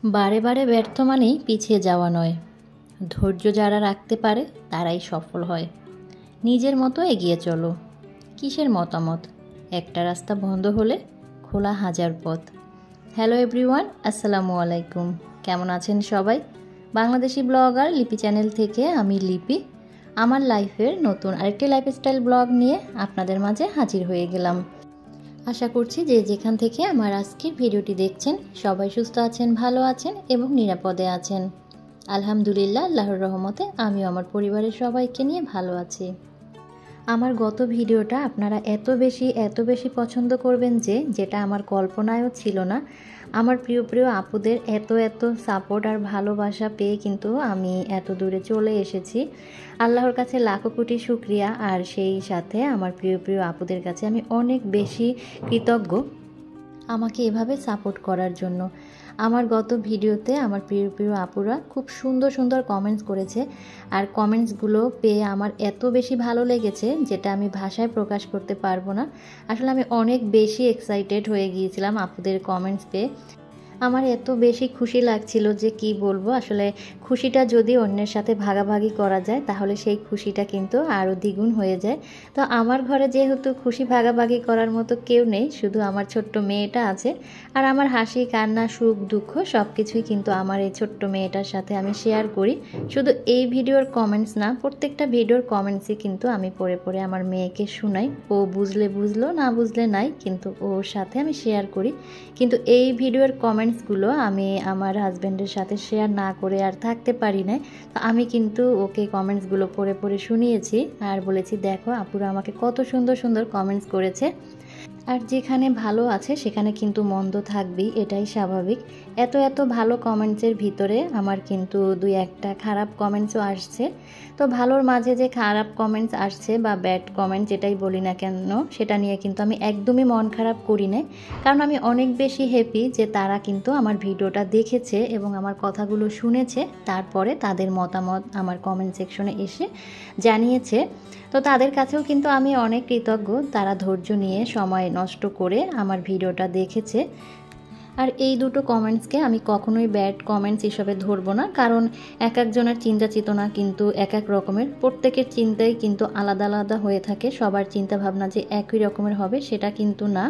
বারে বারে ব্যর্থ মানেই পিছিয়ে যাওয়া নয়, ধৈর্য যারা রাখতে পারে তারাই সফল হয়। নিজের মতো এগিয়ে চলো। কিসের মতামত? একটা রাস্তা বন্ধ হলে খোলা হাজার পথ। হ্যালো এভরিওয়ান, আসসালামু আলাইকুম। কেমন আছেন সবাই? বাংলাদেশি ব্লগার লিপি চ্যানেল থেকে আমি লিপি আমার লাইফের নতুন আরেকটি লাইফস্টাইল ব্লগ নিয়ে আপনাদের মাঝে হাজির হয়ে গেলাম। আশা করছি যে যেখান থেকে আমার আজকের ভিডিওটি দেখছেন সবাই সুস্থ আছেন, ভালো আছেন এবং নিরাপদে আছেন। আলহামদুলিল্লাহ, আল্লাহর রহমতে আমিও আমার পরিবারের সবাইকে নিয়ে ভালো আছি। আমার গত ভিডিওটা আপনারা এত বেশি পছন্দ করবেন যেটা আমার কল্পনায়ও ছিল না। আমার প্রিয় আপুদের এত সাপোর্ট আর ভালোবাসা পেয়ে কিন্তু আমি এত দূরে চলে এসেছি। আল্লাহর কাছে লাখো কোটি শুকরিয়া। আর সেই সাথে আমার প্রিয় আপুদের কাছে আমি অনেক বেশি কৃতজ্ঞ আমাকে এভাবে সাপোর্ট করার জন্য। আমার গত ভিডিওতে আমার প্রিয় আপুরা খুব সুন্দর কমেন্টস করেছে, আর কমেন্টসগুলো পেয়ে আমার এত বেশি ভালো লেগেছে যেটা আমি ভাষায় প্রকাশ করতে পারবো না। আসলে আমি অনেক বেশি এক্সাইটেড হয়ে গিয়েছিলাম আপুদের কমেন্টস পেয়ে। আমার এত বেশি খুশি লাগছিল যে কি বলবো। আসলে খুশিটা যদি অন্যের সাথে ভাগাভাগি করা যায় তাহলে সেই খুশিটা কিন্তু আরও দ্বিগুণ হয়ে যায়। তো আমার ঘরে যেহেতু খুশি ভাগাভাগি করার মতো কেউ নেই, শুধু আমার ছোট্ট মেয়েটা আছে। আর আমার হাসি, কান্না, সুখ, দুঃখ সব কিছুই কিন্তু আমার এই ছোট্ট মেয়েটার সাথে আমি শেয়ার করি। শুধু এই ভিডিওর কমেন্টস না, প্রত্যেকটা ভিডিওর কমেন্টসই কিন্তু আমি পড়ে আমার মেয়েকে শোনাই। ও বুঝলে বুঝলো, না বুঝলে নাই, কিন্তু ওর সাথে আমি শেয়ার করি। কিন্তু এই ভিডিওর কমেন্টসগুলো আমি আমার হাজব্যান্ডের সাথে শেয়ার না করে আর থাকতে পারি না। তো আমি কিন্তু ওকে কমেন্টসগুলো পড়ে শুনিয়েছি আর বলেছি, দেখো আপুরা আমাকে কত সুন্দর কমেন্টস করেছে। আর যেখানে ভালো আছে সেখানে কিন্তু মন্দ থাকবেই, এটাই স্বাভাবিক। এত ভালো কমেন্টসের ভিতরে আমার কিন্তু দুই একটা খারাপ কমেন্টসও আসছে। তো ভালোর মাঝে যে খারাপ কমেন্টস আসছে বা ব্যাড কমেন্টস যেটাই বলি না কেন, সেটা নিয়ে কিন্তু আমি একদমই মন খারাপ করি না। কারণ আমি অনেক বেশি হ্যাপি যে তারা কিন্তু আমার ভিডিওটা দেখেছে এবং আমার কথাগুলো শুনেছে, তারপরে তাদের মতামত আমার কমেন্ট সেকশনে এসে জানিয়েছে। তো তাদের কাছেও কিন্তু আমি অনেক কৃতজ্ঞ, তারা ধৈর্য নিয়ে সময় নষ্ট করে আমার ভিডিওটা দেখেছে। আর এই দুটো কমেন্টসকে আমি কখনোই ব্যাড কমেন্টস হিসেবে ধরবো না, কারণ এক একজনের চিন্তা চেতনা কিন্তু এক এক রকমের। প্রত্যেকের চিন্তাই কিন্তু আলাদা হয়ে থাকে। সবার চিন্তা ভাবনা যে একই রকমের হবে সেটা কিন্তু না।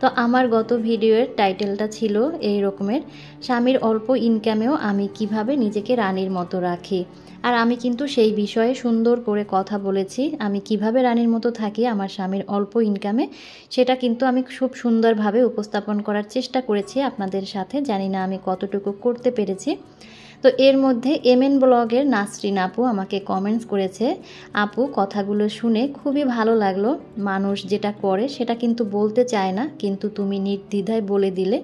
তো আমার গত ভিডিওর টাইটেলটা ছিল এই রকমের, স্বামীর অল্প ইনকামেও আমি কিভাবে নিজেকে রানীর মতো রাখি। আর আমি কিন্তু সেই বিষয়ে সুন্দর করে কথা বলেছি, আমি কিভাবে রানীর মতো থাকি আমার স্বামীর অল্প ইনকামে। সেটা কিন্তু আমি খুব সুন্দরভাবে উপস্থাপন করার চেষ্টা করেছি আপনাদের সাথে। জানি না আমি কতটুকু করতে পেরেছি। তো এর মধ্যে MN ব্লগের নাসরিন আপু আমাকে কমেন্টস করেছে, আপু কথাগুলো শুনে খুবই ভালো লাগলো। মানুষ যেটা করে সেটা কিন্তু বলতে চায় না, কিন্তু তুমি নির্দ্বিধায় বলে দিলে।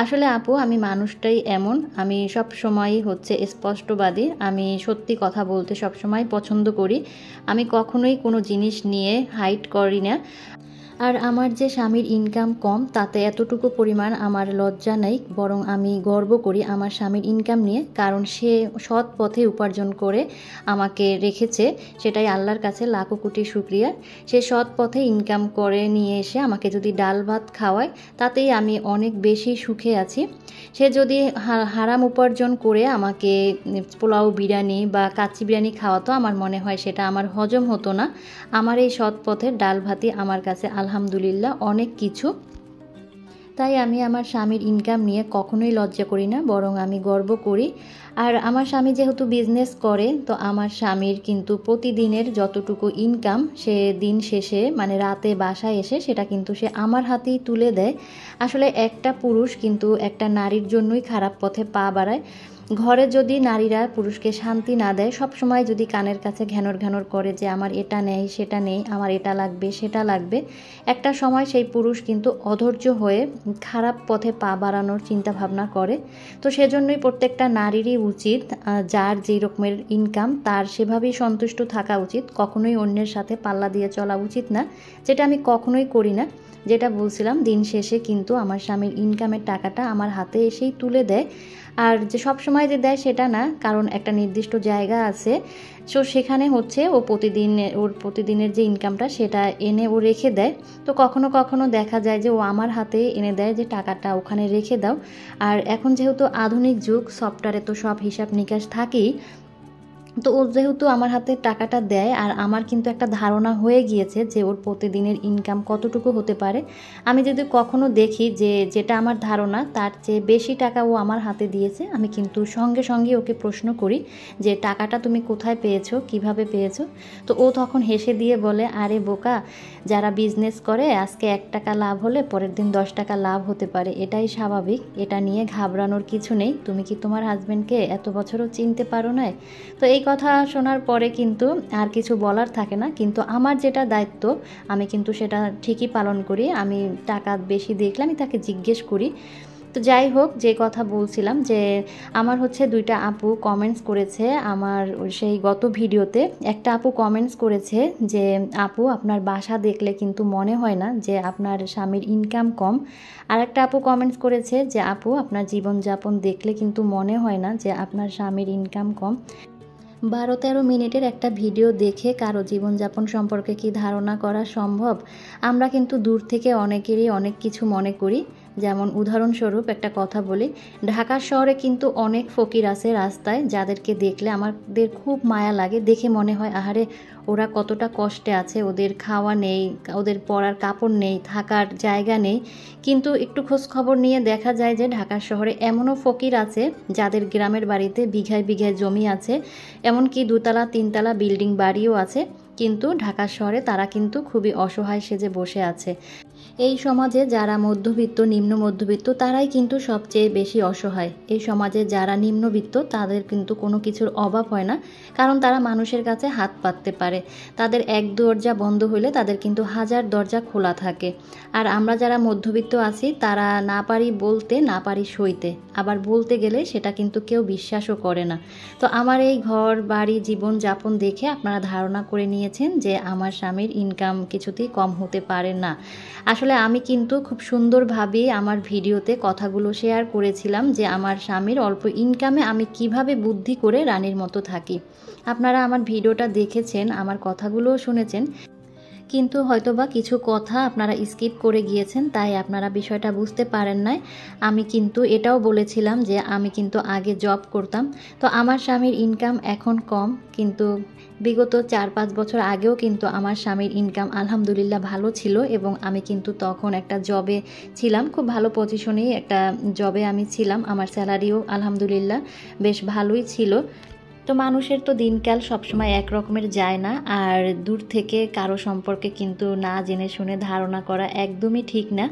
আসলে আপু, আমি মানুষটাই এমন, আমি সব সময়ই স্পষ্টবাদী। আমি সত্যি কথা বলতে সব সময় পছন্দ করি। আমি কখনোই কোনো জিনিস নিয়ে হাইড করি না। আর আমার যে স্বামীর ইনকাম কম তাতে এতটুকু পরিমাণ আমার লজ্জা নেই, বরং আমি গর্ব করি আমার স্বামীর ইনকাম নিয়ে। কারণ সে সৎ পথে উপার্জন করে আমাকে রেখেছে, সেটাই আল্লাহর কাছে লাখো কোটি শুকরিয়া। সে সৎ পথে ইনকাম করে নিয়ে এসে আমাকে যদি ডাল ভাত খাওয়ায় তাতেই আমি অনেক বেশি সুখে আছি। সে যদি হারাম উপার্জন করে আমাকে পোলাও বিরিয়ানি বা কাচ্চি বিরিয়ানি খাওয়াতো, আমার মনে হয় সেটা আমার হজম হতো না। আমার এই সৎ পথের ডাল ভাতই আমার কাছে আলহামদুলিল্লাহ অনেক কিছু। তাই আমি আমার স্বামীর ইনকাম নিয়ে কখনোই লজ্জা করি না, বরং আমি গর্ব করি। আর আমার স্বামী যেহেতু বিজনেস করে, তো আমার স্বামীর কিন্তু প্রতিদিনের যতটুকু ইনকাম সে দিন শেষে মানে রাতে বাসায় এসে সেটা কিন্তু সে আমার হাতেই তুলে দেয়। আসলে একটা পুরুষ কিন্তু একটা নারীর জন্যই খারাপ পথে পা বাড়ায়। ঘরে যদি নারীরা পুরুষকে শান্তি না দেয়, সব সময় যদি কানের কাছে ঘ্যানর করে যে আমার এটা নেই সেটা নেই, আমার এটা লাগবে সেটা লাগবে, একটা সময় সেই পুরুষ কিন্তু অধৈর্য হয়ে খারাপ পথে পা বাড়ানোর চিন্তা ভাবনা করে। তো সেজন্যই প্রত্যেকটা নারীরই উচিত, যার যেই রকমের ইনকাম তার সেভাবেই সন্তুষ্ট থাকা উচিত। কখনোই অন্যের সাথে পাল্লা দিয়ে চলা উচিত না, যেটা আমি কখনোই করি না। যেটা বলছিলাম, দিন শেষে কিন্তু আমার স্বামীর ইনকামের টাকাটা আমার হাতে এসেই তুলে দেয়। আর যে সব সময় যে দেয় সেটা না, কারণ একটা নির্দিষ্ট জায়গা আছে, সো সেখানে হচ্ছে ও প্রতিদিনের যে ইনকামটা সেটা এনে ও রেখে দেয়। তো কখনো কখনো দেখা যায় যে ও আমার হাতে এনে দেয় যে টাকাটা ওখানে রেখে দাও। আর এখন যেহেতু আধুনিক যুগ, সফটওয়্যারে তো সব হিসাব নিকাশ থাকেই, তো ও যেহেতু আমার হাতে টাকাটা দেয় আর আমার কিন্তু একটা ধারণা হয়ে গিয়েছে যে ওর প্রতিদিনের ইনকাম কতটুকু হতে পারে। আমি যদি কখনো দেখি যে যেটা আমার ধারণা তার চেয়ে বেশি টাকা ও আমার হাতে দিয়েছে, আমি কিন্তু সঙ্গে সঙ্গে ওকে প্রশ্ন করি যে টাকাটা তুমি কোথায় পেয়েছো, কিভাবে পেয়েছো। তো ও তখন হেসে দিয়ে বলে, আরে বোকা, যারা বিজনেস করে আজকে 1 টাকা লাভ হলে পরের দিন 10 টাকা লাভ হতে পারে, এটাই স্বাভাবিক, এটা নিয়ে ঘাবড়ানোর কিছু নেই, তুমি কি তোমার হাজব্যান্ডকে এত বছরও চিনতে পারো না? তো এই কথা শোনার পরে কিন্তু আর কিছু বলার থাকে না, কিন্তু আমার যেটা দায়িত্ব আমি কিন্তু সেটা ঠিকই পালন করি। আমি টাকা বেশি দেখলে আমি তাকে জিজ্ঞেস করি। তো যাই হোক, যে কথা বলছিলাম যে আমার হচ্ছে 2টা আপু কমেন্টস করেছে আমার সেই গত ভিডিওতে। একটা আপু কমেন্টস করেছে যে আপু আপনার বাসা দেখলে কিন্তু মনে হয় না যে আপনার স্বামীর ইনকাম কম। আর একটা আপু কমেন্টস করেছে যে আপু আপনার জীবনযাপন দেখলে কিন্তু মনে হয় না যে আপনার স্বামীর ইনকাম কম। 12-13 মিনিটের একটা ভিডিও দেখে কারো জীবনযাপন সম্পর্কে কি ধারণা করা সম্ভব? আমরা কিন্তু দূর থেকে অনেকেরই অনেক কিছু মনে করি। যেমন উদাহরণস্বরূপ একটা কথা বলি, ঢাকা শহরে কিন্তু অনেক ফকির আছে রাস্তায়, যাদেরকে দেখলে আমাদের খুব মায়া লাগে। দেখে মনে হয় আহারে ওরা কতটা কষ্টে আছে, ওদের খাওয়া নেই, ওদের পরার কাপড় নেই, থাকার জায়গা নেই। কিন্তু একটু খোঁজ খবর নিয়ে দেখা যায় যে ঢাকা শহরে এমনও ফকির আছে যাদের গ্রামের বাড়িতে বিঘায় বিঘায় জমি আছে, এমনকি 2তলা 3তলা বিল্ডিং বাড়িও আছে, কিন্তু ঢাকা শহরে তারা কিন্তু খুবই অসহায় সেজে বসে আছে। এই সমাজে যারা মধ্যবিত্ত, নিম্ন মধ্যবিত্ত, তারাই কিন্তু সবচেয়ে বেশি অসহায়। এই সমাজে যারা নিম্নবিত্ত তাদের কিন্তু কোনো কিছুর অভাব হয় না, কারণ তারা মানুষের কাছে হাত পাততে পারে। তাদের এক দরজা বন্ধ হলে তাদের কিন্তু 1000 দরজা খোলা থাকে। আর আমরা যারা মধ্যবিত্ত আছি তারা না পারি বলতে, না পারি সইতে, আবার বলতে গেলে সেটা কিন্তু কেউ বিশ্বাসও করে না। তো আমার এই ঘর বাড়ি জীবনযাপন দেখে আপনারা ধারণা করে নিয়েছেন যে আমার স্বামীর ইনকাম কিছুতেই কম হতে পারে না। আসলে আমি কিন্তু খুব সুন্দরভাবে আমার ভিডিওতে কথাগুলো শেয়ার করেছিলাম যে আমার স্বামীর অল্প ইনকামে আমি কিভাবে বুদ্ধি করে রানীর মতো থাকি। আপনারা আমার ভিডিওটা দেখেছেন, আমার কথাগুলোও শুনেছেন, কিন্তু হয়তোবা কিছু কথা আপনারা স্কিপ করে গিয়েছেন, তাই আপনারা বিষয়টা বুঝতে পারেন নাই। আমি কিন্তু এটাও বলেছিলাম যে আমি কিন্তু আগে জব করতাম। তো আমার স্বামীর ইনকাম এখন কম, কিন্তু বিগত 4-5 বছর আগেও কিন্তু আমার স্বামীর ইনকাম আলহামদুলিল্লাহ ভালো ছিল, এবং আমি কিন্তু তখন একটা জবে ছিলাম, খুব ভালো পজিশনেই একটা জবে আমি ছিলাম। আমার স্যালারিও আলহামদুলিল্লাহ বেশ ভালোই ছিল। তো মানুষের তো দিনকাল সবসময় এক রকমের যায় না, আর দূর থেকে কারো সম্পর্কে কিন্তু না জেনে শুনে ধারণা করা একদমই ঠিক না।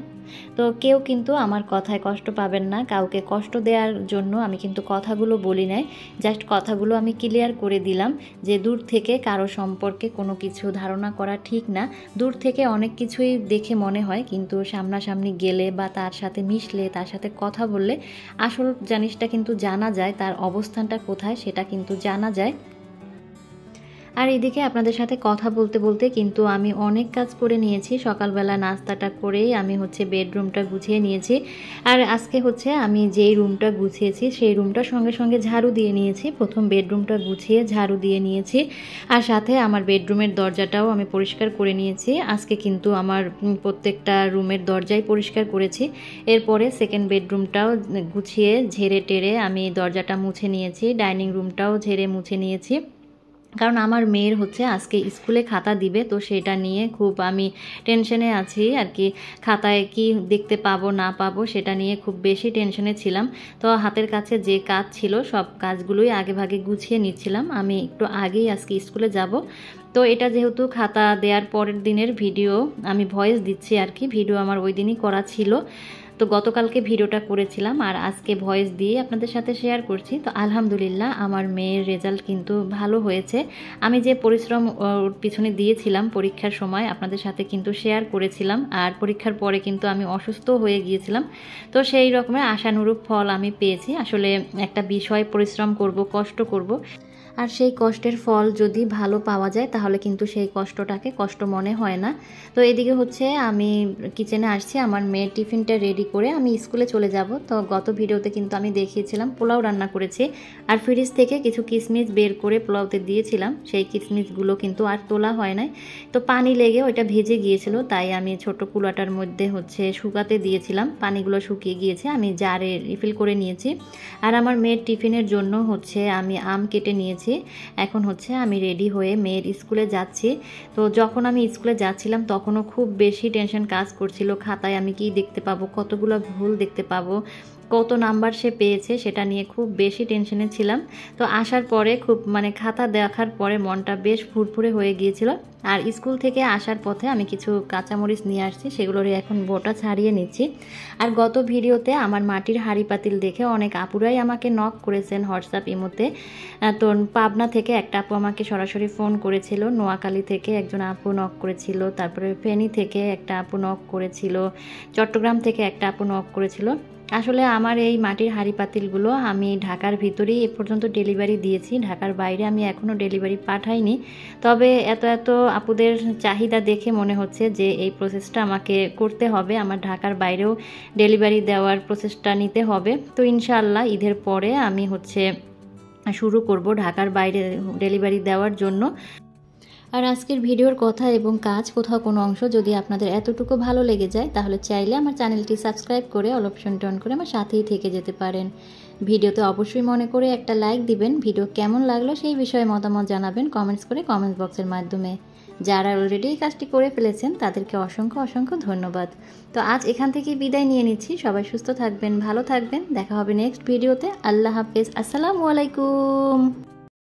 তো কেউ কিন্তু আমার কথায় কষ্ট পাবেন না, কাউকে কষ্ট দেওয়ার জন্য আমি কিন্তু কথাগুলো বলি নাই, জাস্ট কথাগুলো আমি ক্লিয়ার করে দিলাম যে দূর থেকে কারো সম্পর্কে কোনো কিছু ধারণা করা ঠিক না। দূর থেকে অনেক কিছুই দেখে মনে হয়, কিন্তু সামনাসামনি গেলে বা তার সাথে মিশলে, তার সাথে কথা বললে আসল জিনিসটা কিন্তু জানা যায়, তার অবস্থানটা কোথায় সেটা কিন্তু জানা যায়। আর এদিকে আপনাদের সাথে কথা বলতে বলতে কিন্তু আমি অনেক কাজ করে নিয়েছি। সকালবেলা নাস্তাটা করেই আমি হচ্ছে বেডরুমটা গুছিয়ে নিয়েছি। আর আজকে হচ্ছে আমি যেই রুমটা গুছিয়েছি সেই রুমটা সঙ্গে সঙ্গে ঝাড়ু দিয়ে নিয়েছি। প্রথম বেডরুমটা গুছিয়ে ঝাড়ু দিয়ে নিয়েছি, আর সাথে আমার বেডরুমের দরজাটাও আমি পরিষ্কার করে নিয়েছি। আজকে কিন্তু আমার প্রত্যেকটা রুমের দরজাই পরিষ্কার করেছি। এরপরে সেকেন্ড বেডরুমটাও গুছিয়ে ঝেড়ে টেরে আমি দরজাটা মুছে নিয়েছি, ডাইনিং রুমটাও ঝেড়ে মুছে নিয়েছি। কারণ আমার মেয়ের হচ্ছে আজকে স্কুলে খাতা দিবে, তো সেটা নিয়ে খুব আমি টেনশনে আছি আর কি। খাতায় কি দেখতে পাবো না পাবো সেটা নিয়ে খুব বেশি টেনশনে ছিলাম। তো হাতের কাছে যে কাজ ছিল সব কাজগুলোই আগে ভাগে গুছিয়ে নিচ্ছিলাম। আমি একটু আগেই আজকে স্কুলে যাব। তো এটা যেহেতু খাতা দেওয়ার পরের দিনের ভিডিও, আমি ভয়েস দিচ্ছি আর কি, ভিডিও আমার ওই দিনই করা ছিল। তো গতকালকে ভিডিওটা করেছিলাম আর আজকে ভয়েস দিয়ে আপনাদের সাথে শেয়ার করছি। তো আলহামদুলিল্লাহ আমার মেয়ের রেজাল্ট কিন্তু ভালো হয়েছে। আমি যে পরিশ্রম ওর পিছনে দিয়েছিলাম পরীক্ষার সময় আপনাদের সাথে কিন্তু শেয়ার করেছিলাম, আর পরীক্ষার পরে কিন্তু আমি অসুস্থ হয়ে গিয়েছিলাম। তো সেই রকমের আশানুরূপ ফল আমি পেয়েছি। আসলে একটা বিষয় পরিশ্রম করব, কষ্ট করব, আর সেই কষ্টের ফল যদি ভালো পাওয়া যায় তাহলে কিন্তু সেই কষ্টটাকে কষ্ট মনে হয় না। তো এদিকে হচ্ছে আমি কিচেনে আসছি, আমার মেয়ের টিফিনটা রেডি করে আমি স্কুলে চলে যাব। তো গত ভিডিওতে কিন্তু আমি দেখিয়েছিলাম পোলাও রান্না করেছি, আর ফ্রিজ থেকে কিছু কিশমিশ বের করে পোলাওতে দিয়েছিলাম। সেই কিশমিশগুলো কিন্তু আর তোলা হয় নাই, তো পানি লেগে ওইটা ভেজে গিয়েছিল, তাই আমি ছোট কুলাটার মধ্যে হচ্ছে শুকাতে দিয়েছিলাম। পানিগুলো শুকিয়ে গিয়েছে, আমি জারে রিফিল করে নিয়েছি। আর আমার মেয়ের টিফিনের জন্য হচ্ছে আমি আম কেটে নিয়েছি। এখন হচ্ছে আমি রেডি হয়ে মেয়ের স্কুলে যাচ্ছি। তো যখন আমি স্কুলে যাচ্ছিলাম তখনও খুব বেশি টেনশন কাজ করছিল, খাতায় আমি কি দেখতে পাবো, কতগুলো ভুল দেখতে পাবো, কত নাম্বার সে পেয়েছে সেটা নিয়ে খুব বেশি টেনশনে ছিলাম। তো আসার পরে খুব খাতা দেখার পরে মনটা বেশ ফুরফুরে হয়ে গিয়েছিল। আর স্কুল থেকে আসার পথে আমি কিছু কাঁচামরিচ নিয়ে আসছি, সেগুলোর এখন বোটা ছাড়িয়ে নিচ্ছি। আর গত ভিডিওতে আমার মাটির হাঁড়ি পাতিল দেখে অনেক আপুরাই আমাকে নক করেছেন হোয়াটসঅ্যাপ ইমোতে। তো পাবনা থেকে একটা আপু আমাকে সরাসরি ফোন করেছিল, নোয়াখালী থেকে একজন আপু নক করেছিল, তারপরে ফেনী থেকে একটা আপু নক করেছিল, চট্টগ্রাম থেকে একটা আপু নক করেছিল। আসলে আমার এই মাটির হাঁড়ি পাতিলগুলো আমি ঢাকার ভিতরেই এ পর্যন্ত ডেলিভারি দিয়েছি, ঢাকার বাইরে আমি এখনও ডেলিভারি পাঠাইনি। তবে এত আপুদের চাহিদা দেখে মনে হচ্ছে যে এই প্রসেসটা আমাকে করতে হবে, আমার ঢাকার বাইরেও ডেলিভারি দেওয়ার প্রসেসটা নিতে হবে। তো ইনশাআল্লাহ ঈদের পরে আমি হচ্ছে শুরু করব ঢাকার বাইরে ডেলিভারি দেওয়ার জন্য। আর আজকের ভিডিওর কথা এবং কাজ কোথাও কোনো অংশ যদি আপনাদের এতটুকু ভালো লেগে যায় তাহলে চাইলে আমার চ্যানেলটি সাবস্ক্রাইব করে অল অপশনটি অন করে আমার সাথেই থেকে যেতে পারেন। ভিডিওতে অবশ্যই মনে করে একটা লাইক দিবেন। ভিডিও কেমন লাগলো সেই বিষয়ে মতামত জানাবেন কমেন্টস করে কমেন্টস বক্সের মাধ্যমে। যারা অলরেডি এই কাজটি করে ফেলেছেন তাদেরকে অসংখ্য ধন্যবাদ। তো আজ এখান থেকে বিদায় নিয়ে নিচ্ছি। সবাই সুস্থ থাকবেন, ভালো থাকবেন, দেখা হবে নেক্সট ভিডিওতে। আল্লাহ হাফেজ, আসসালামু আলাইকুম।